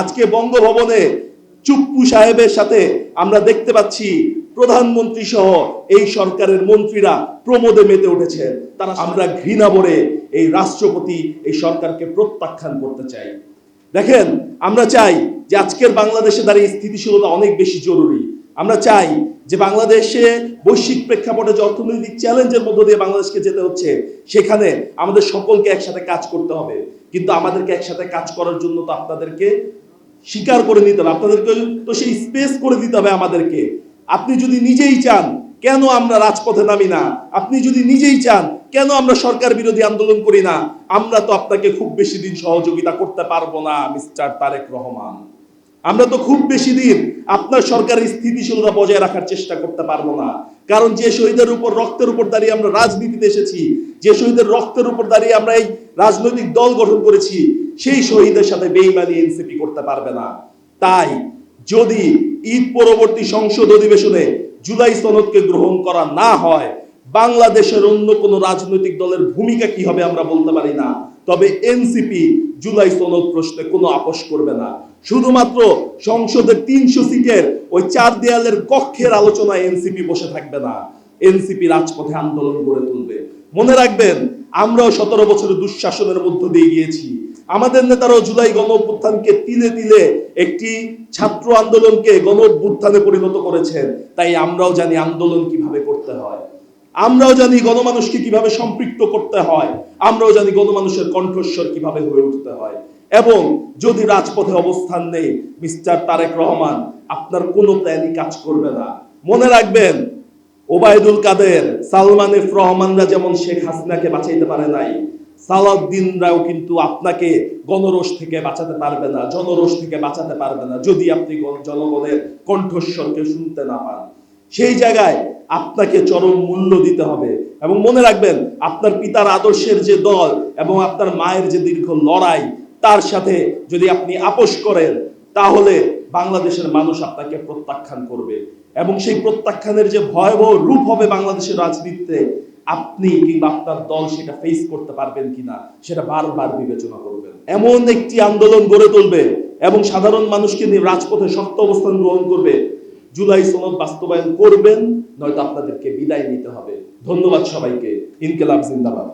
আজকে বঙ্গভবনে চুপ্পু সাহেবের সাথে আমরা দেখতে পাচ্ছি প্রধানমন্ত্রী সহ এই সরকারের মন্ত্রীরা প্রমোদে মেতে উঠেছে। তারা আমরা ঘৃণা ভরে এই রাষ্ট্রপতি এই সরকারকে প্রত্যাখ্যান করতে চাই। দেখেন, আমরা চাই যে আজকের বাংলাদেশে দাঁড়িয়ে স্থিতিশীলতা অনেক বেশি জরুরি। আমরা চাই যে বাংলাদেশে বৈশ্বিক প্রেক্ষাপটে যে অর্থনৈতিক চ্যালেঞ্জের মধ্য দিয়ে বাংলাদেশকে যেতে হচ্ছে, সেখানে আমাদের সকলকে একসাথে কাজ করতে হবে। কিন্তু আমাদেরকে একসাথে কাজ করার জন্য তো আপনাদেরকে স্বীকার করে নিতে হবে, আপনাদেরকে তো সেই স্পেস করে দিতে হবে আমাদেরকে। আপনি যদি নিজেই চান, কেন আমরা রাজপথে নামি না? আপনি যদি নিজেই চান, কেন আমরা সরকার বিরোধী আন্দোলন করি না? আমরা তো আপনাকে খুব বেশি দিন সহযোগিতা করতে পারবো না মিস্টার তারেক রহমান। আমরা তো খুব বেশি দিন আপনার সরকারের স্থিতিশীলতা বজায় রাখার চেষ্টা করতে পারবো না। কারণ যে শহীদের উপর রক্তের উপর দাঁড়িয়ে আমরা রাজনীতিতে এসেছি, যে শহীদের রক্তের উপর দাঁড়িয়ে আমরা এই রাজনৈতিক দল গঠন করেছি, সেই শহীদের সাথে বেইমানি এনসিপি করতে পারবে না। তাই যদি ঈদ পরবর্তী সংসদ অধিবেশনে জুলাই সনদকে গ্রহণ করা না হয়, বাংলাদেশের অন্য কোনো রাজনৈতিক দলের ভূমিকা কি হবে আমরা বলতে পারি না। তবে এনসিপি জুলাই সনদ প্রশ্নে কোনো আপোষ করবে না। শুধুমাত্র সংসদের 300 সিটের ওই 4 দেয়ালের কক্ষের আলোচনায় এনসিপি বসে থাকবে না। এনসিপি রাজপথে আন্দোলন গড়ে তুলবে। মনে রাখবেন, আমরাও 17 বছরের দুঃশাসনের মধ্য দিয়ে গিয়েছি। আমাদের নেতারাও জুলাই গণ অভ্যুত্থানকে তিলে তিলে একটি ছাত্র আন্দোলনকে গণ অভ্যুত্থানে পরিণত করেছেন। তাই আমরাও জানি আন্দোলন কিভাবে করতে হয়, আমরাও জানি গণমানুষকে কিভাবে সম্পৃক্ত করতে হয়, আমরাও জানি গণমানুষের কণ্ঠস্বর কিভাবে হয়ে উঠতে হয়। এবং যদি রাজপথে অবস্থান নেই মিস্টার তারেক রহমান, আপনার কোনো প্ল্যানই কাজ করবে না। মনে রাখবেন, ওবায়দুল কাদের, সালমান এফ রহমানরা যেমন শেখ হাসিনাকে বাঁচাইতে পারে নাই, সালাউদ্দিনরাও কিন্তু আপনাকে গণরোষ থেকে বাঁচাতে পারবে না, জনরোষ থেকে বাঁচাতে পারবে না, যদি আপনি জনগণের কণ্ঠস্বরকে শুনতে না পান। সেই জায়গায় আপনাকে চরম মূল্য দিতে হবে। এবং মনে রাখবেন, আপনার পিতার আদর্শের যে দল এবং আপনার মায়ের যে দীর্ঘ লড়াই, তার সাথে যদি আপনি আপোষ করেন, তাহলে বাংলাদেশের মানুষ আপনাকে প্রত্যাখ্যান করবে। এবং সেই প্রত্যাখ্যানের যে ভয়াবহ রূপ হবে বাংলাদেশের রাজনীতিতে, আপনি কিংবা আপনার দল সেটা ফেস করতে পারবেন কিনা সেটা বারবার বিবেচনা করবেন। এমন একটি আন্দোলন গড়ে তুলবে এবং সাধারণ মানুষকে নিয়ে রাজপথে শক্ত অবস্থান গ্রহণ করবে। জুলাই সনদ বাস্তবায়ন করবেন, নয়তো আপনাদেরকে বিদায় নিতে হবে। ধন্যবাদ সবাইকে। ইনকিলাব জিন্দাবাদ।